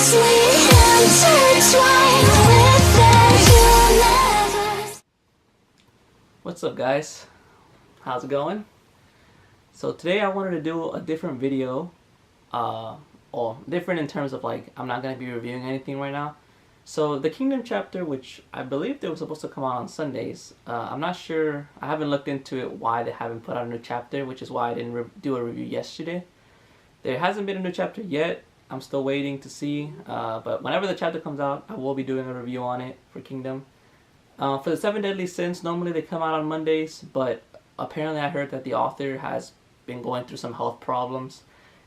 closely intertwined with that you'll never. What's up, guys? How's it going? So today I wanted to do a different video, or different in terms of like I'm not going to be reviewing anything right now. So the Kingdom chapter, which I believe they were supposed to come out on Sundays, I'm not sure, I haven't looked into it why they haven't put out a new chapter, which is why I didn't do a review yesterday. There hasn't been a new chapter yet. I'm still waiting to see, but whenever the chapter comes out, I will be doing a review on it for Kingdom. For the 7 Deadly Sins, normally they come out on Mondays, but apparently I heard that the author has been going through some health problems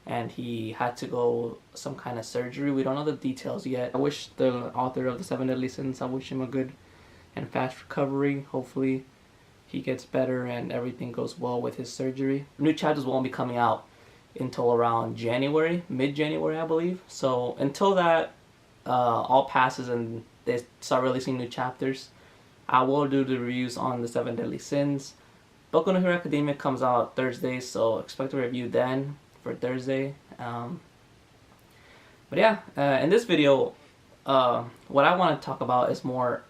and he had to go some kind of surgery. We don't know the details yet. I wish the author of the 7 Deadly Sins, I wish him a good and fast recovery. Hopefully he gets better and everything goes well with his surgery. New chapters won't be coming out until around January, mid-January I believe. So until that all passes and they start releasing new chapters, I will do the reviews on the 7 Deadly Sins. Boku no Hero Academia comes out Thursday, so expect a review then for Thursday. But yeah, in this video, what I want to talk about is more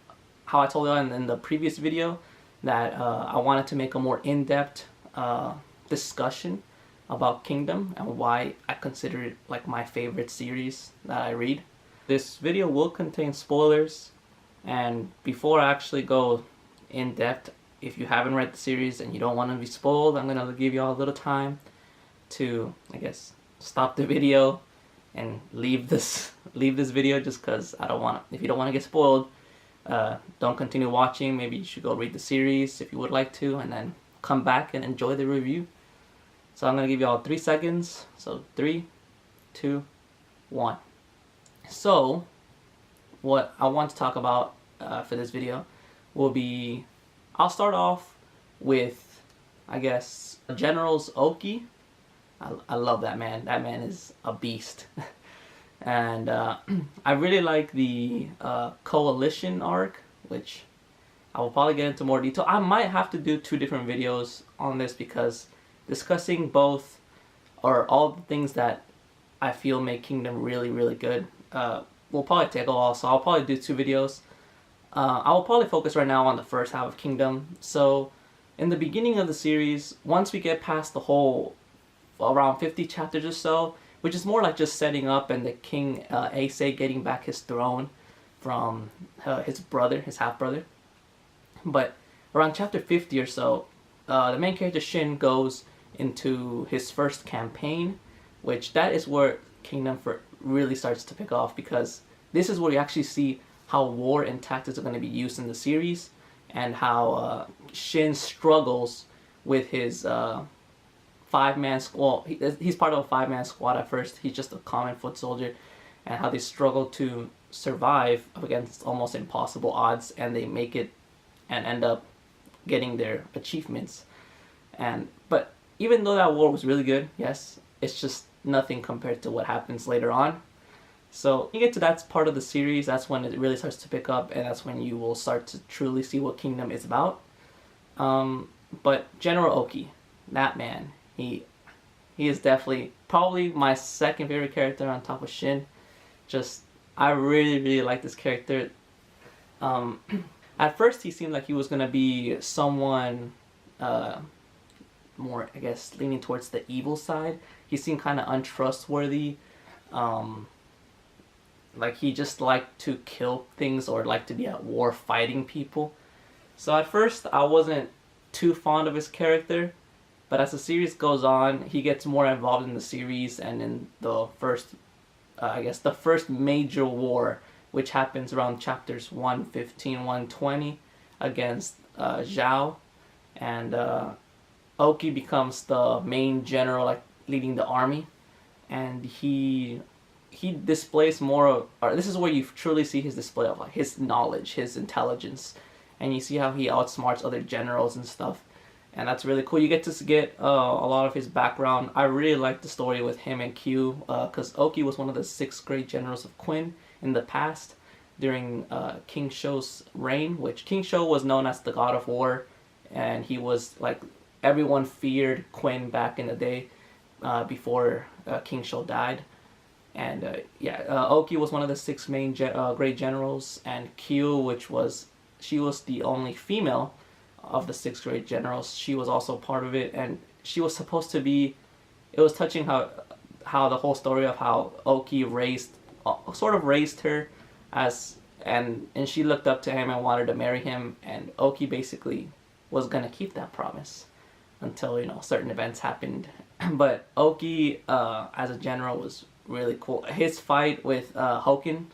how I told you in the previous video that I wanted to make a more in-depth discussion about Kingdom and why I consider it like my favorite series that I read. This video will contain spoilers, and before I actually go in depth, if you haven't read the series and you don't want to be spoiled, I'm gonna give you all a little time to, I guess, stop the video and leave this video, just because I don't want to. If you don't want to get spoiled, don't continue watching. Maybe you should go read the series if you would like to, and then come back and enjoy the review. So I'm gonna give you all 3 seconds. So 3, 2, 1. So what I want to talk about for this video will be, I'll start off with, I guess, General's Ouki. I love that man. That man is a beast. And I really like the Coalition arc, which I will probably get into more detail. I might have to do 2 different videos on this because discussing both or all the things that I feel make Kingdom really, really good will probably take a while, so I'll probably do 2 videos. I will probably focus right now on the first half of Kingdom. So in the beginning of the series, once we get past the whole around 50 chapters or so, which is more like just setting up and the King Ace getting back his throne from his brother, his half-brother. But around chapter 50 or so, the main character Shin goes into his first campaign, which that is where Kingdom really starts to pick off, because this is where you actually see how war and tactics are going to be used in the series, and how Shin struggles with his 5-man squad. He's part of a 5-man squad at first. He's just a common foot soldier, and how they struggle to survive against almost impossible odds, and they make it and end up getting their achievements. But even though that war was really good, yes, it's just nothing compared to what happens later on. So when you get to that part of the series, that's when it really starts to pick up, and that's when you will start to truly see what Kingdom is about. But General Ouki, that man, he is definitely probably my second favorite character on top of Shin. Just, I really, really like this character. At first he seemed like he was going to be someone more, I guess, leaning towards the evil side. He seemed kind of untrustworthy. Like he just liked to kill things or liked to be at war fighting people. So at first I wasn't too fond of his character, but as the series goes on, he gets more involved in the series and in the first, I guess, the first major war, which happens around chapters 115, 120 against Zhao, and Ouki becomes the main general, like leading the army, and he displays more of, or this is where you truly see his display of like his knowledge, his intelligence, and you see how he outsmarts other generals and stuff, and that's really cool. You get to get a lot of his background. I really like the story with him and Q, because Ouki was one of the 6 great generals of Quinn in the past during King Shou's reign, which King Shou was known as the God of War, and he was like, everyone feared Quinn back in the day before King Shou died. And Ouki was one of the six main great generals, and Kyu, she was the only female of the six great generals. She was also part of it, and she was supposed to be. It was touching how the whole story of how Ouki sort of raised her as, and she looked up to him and wanted to marry him, and Ouki basically was gonna keep that promise until certain events happened. But Ouki as a general was really cool. His fight with Hoken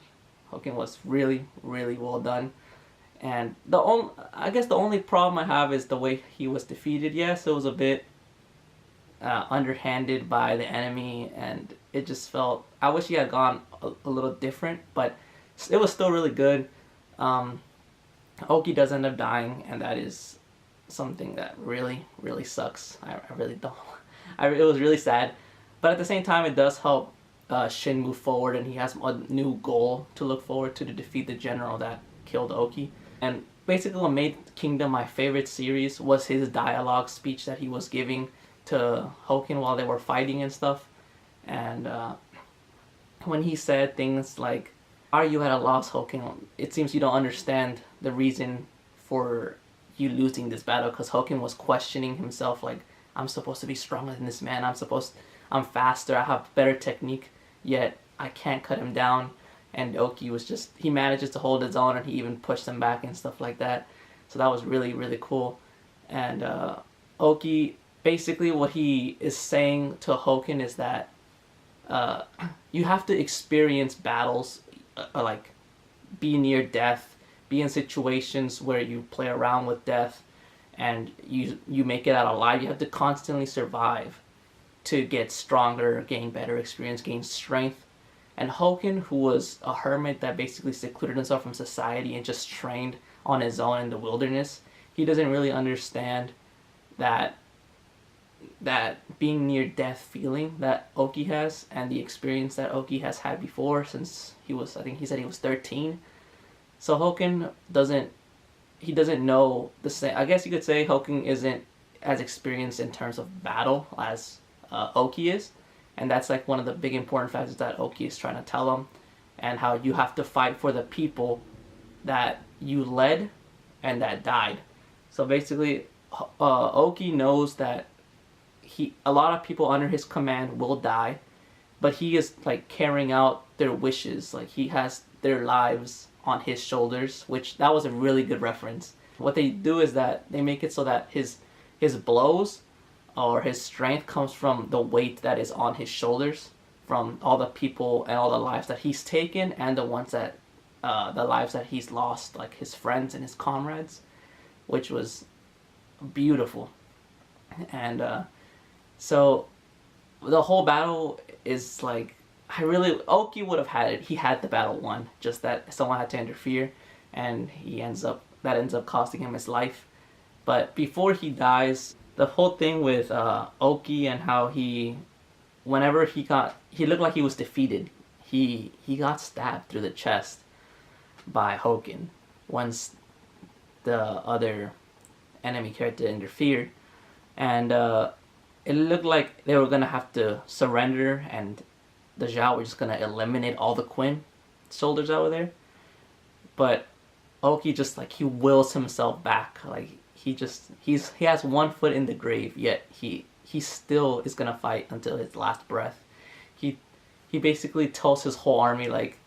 was really, really well done. And I guess the only problem I have is the way he was defeated. Yes, it was a bit underhanded by the enemy, and it just felt. I wish he had gone a little different, but it was still really good. Ouki does end up dying, and that is something that really, really sucks. I really don't. It was really sad, but at the same time, it does help Shin move forward, and he has a new goal to look forward to defeat the general that killed Ouki. And basically what made Kingdom my favorite series was his dialogue speech that he was giving to Hoken while they were fighting and stuff. And when he said things like, "Are you at a loss, Hoken? It seems you don't understand the reason for you losing this battle," because Hoken was questioning himself like, "I'm supposed to be stronger than this man. I'm faster, I have better technique, yet I can't cut him down." And Ouki he manages to hold his own, and he even pushed him back and stuff like that. So that was really, really cool. And Ouki, basically what he is saying to Hoken is that you have to experience battles, like be near death, be in situations where you play around with death, and you make it out alive. You have to constantly survive to get stronger, gain better experience, gain strength. And Hoken, who was a hermit that basically secluded himself from society and just trained on his own in the wilderness, he doesn't really understand that being near death feeling that Ouki has, and the experience that Ouki has had before since I think he said he was 13. So Hoken doesn't know the same. I guess you could say Hoken isn't as experienced in terms of battle as Ouki is. And that's like one of the big important factors that Ouki is trying to tell him, and how you have to fight for the people that you led and that died. So basically, Ouki knows that a lot of people under his command will die, but he is like carrying out their wishes. Like he has their lives on his shoulders, which that was a really good reference. What they do is that they make it so that his blows or his strength comes from the weight that is on his shoulders, from all the people and all the lives that he's taken, and the lives that he's lost, like his friends and his comrades, which was beautiful. And so the whole battle is like, Ouki would have had it. He had the battle won, just that someone had to interfere, and that ends up costing him his life. But before he dies, the whole thing with Ouki and how whenever he looked like he was defeated, he got stabbed through the chest by Hoken once the other enemy character interfered, and it looked like they were gonna have to surrender, and the Zhao were just gonna eliminate all the Quinn soldiers over there. But Ouki just he wills himself back, like he has one foot in the grave, yet he still is gonna fight until his last breath. He basically tells his whole army like,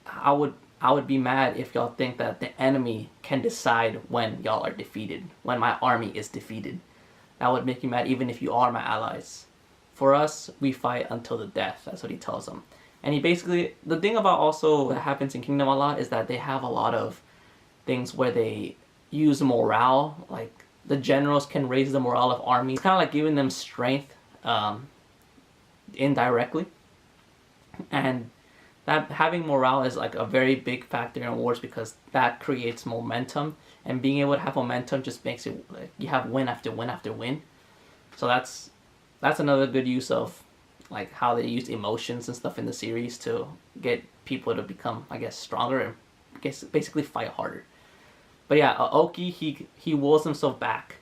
I would be mad if y'all think that the enemy can decide when y'all are defeated, when my army is defeated. That would make me mad even if you are my allies. For us, we fight until the death. That's what he tells them. And the thing about also that happens in Kingdom a lot is that they have a lot of things where they use morale. Like the generals can raise the morale of armies. It's kind of like giving them strength indirectly. And that having morale is like a very big factor in wars, because that creates momentum, and being able to have momentum just makes it like you have win after win after win. So that's another good use of like how they use emotions and stuff in the series to get people to become, I guess, stronger and basically fight harder. But yeah, Ouki, he wills himself back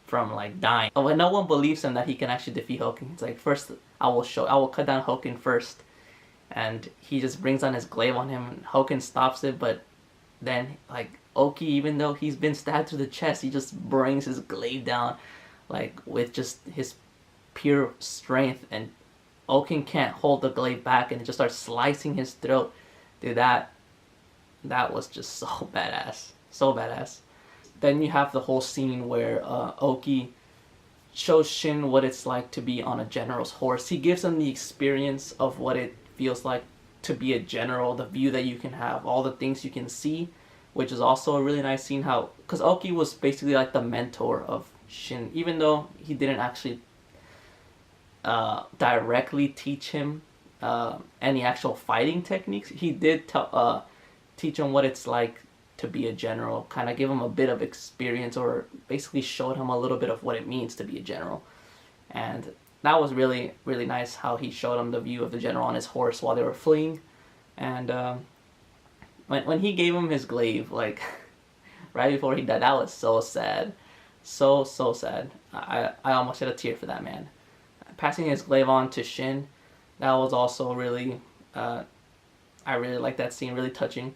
from like dying. When no one believes him that he can actually defeat Hoken, it's like, first I will cut down Hoken first. And he just brings on his glaive on him, and Hoken stops it, but then, like, Ouki, even though he's been stabbed through the chest, he just brings his glaive down, like, with just his pure strength, and Oaken can't hold the glaive back, and it just starts slicing his throat. Dude, that was just so badass. So badass. Then you have the whole scene where Ouki shows Shin what it's like to be on a general's horse. He gives him the experience of what it feels like to be a general, the view that you can have, all the things you can see, which is also a really nice scene. How, because Ouki was basically like the mentor of Shin, even though he didn't actually directly teach him any actual fighting techniques. He did teach him what it's like to be a general, kind of give him a bit of experience, or basically showed him a little bit of what it means to be a general. And that was really, really nice how he showed him the view of the general on his horse while they were fleeing. And when he gave him his glaive, like, right before he died, that was so sad. So sad. I almost shed a tear for that man. Passing his glaive on to Shin, that was also really, I really liked that scene, really touching.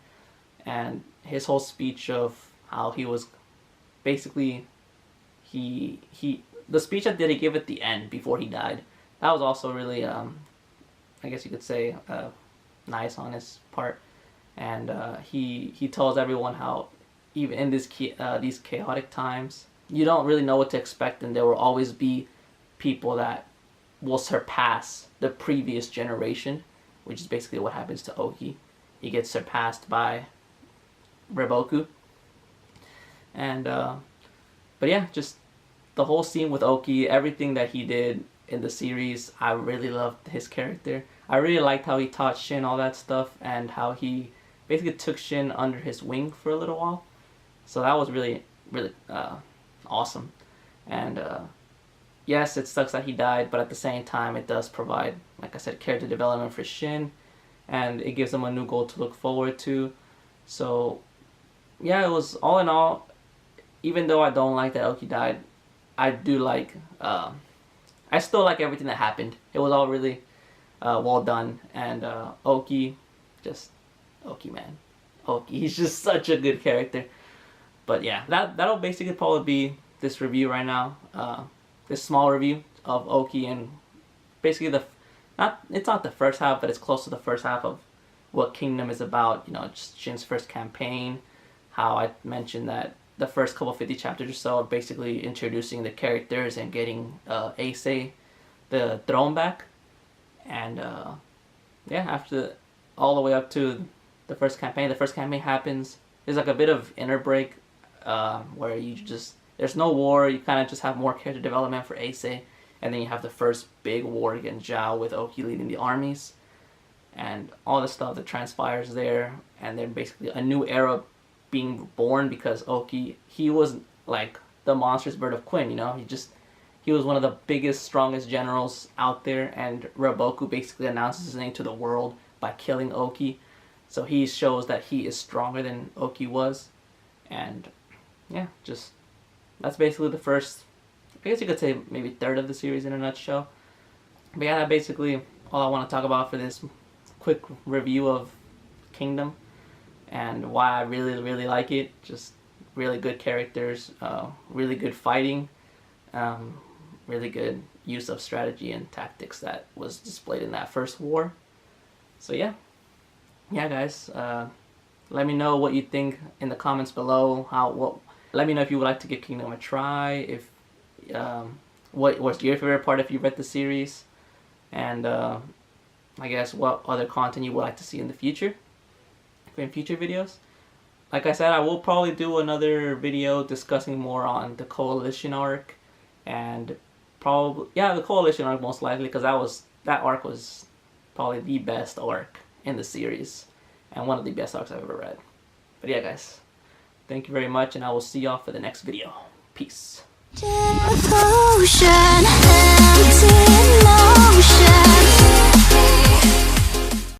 And his whole speech of how he was, basically, the speech that he gave at the end before he died, that was also really, I guess you could say, nice on his part. And he tells everyone how even in these chaotic times, you don't really know what to expect, and there will always be people that will surpass the previous generation, which is basically what happens to Ouki. He gets surpassed by Reboku. And but yeah, just the whole scene with Ouki, everything that he did in the series, I really loved his character. I really liked how he taught Shin all that stuff, and how he basically took Shin under his wing for a little while. So that was really, really awesome. And yes, it sucks that he died, but at the same time, it does provide, like I said, character development for Shin, and it gives him a new goal to look forward to. So yeah, it was, all in all, even though I don't like that Ouki died, I do like, I still like everything that happened. It was all really well done. And Ouki, just Ouki, man. Ouki, he's just such a good character. But yeah, that'll basically probably be this review right now. This small review of Ouki, and basically it's not the first half, but it's close to the first half of what Kingdom is about. You know, just Shin's first campaign. How I mentioned that the first couple 50 chapters or so are basically introducing the characters and getting Ace the throne back. And yeah, after all the way up to the first campaign happens. There's like a bit of inner break where you just, there's no war, you kind of just have more character development for Ace, and then you have the first big war against Zhao with Ouki leading the armies, and all the stuff that transpires there, and then basically a new era being born, because Ouki, he was like the monstrous bird of Quinn, you know, he was one of the biggest, strongest generals out there, and Reboku basically announces his name to the world by killing Ouki. So he shows that he is stronger than Ouki was. And yeah, just, that's basically the first, I guess you could say maybe third of the series in a nutshell. But yeah, that's basically all I want to talk about for this quick review of Kingdom, and why I really, really like it. Just really good characters, really good fighting, really good use of strategy and tactics that was displayed in that first war. So yeah, guys, let me know what you think in the comments below. Let me know if you would like to give Kingdom a try. If what was your favorite part if you read the series, and I guess what other content you would like to see in the future, in future videos. Like I said, I will probably do another video discussing more on the Coalition arc, and probably, yeah, the Coalition arc most likely, because that arc was probably the best arc in the series, and one of the best arcs I've ever read. But yeah, guys, thank you very much, and I will see y'all for the next video. Peace. Devotion, empty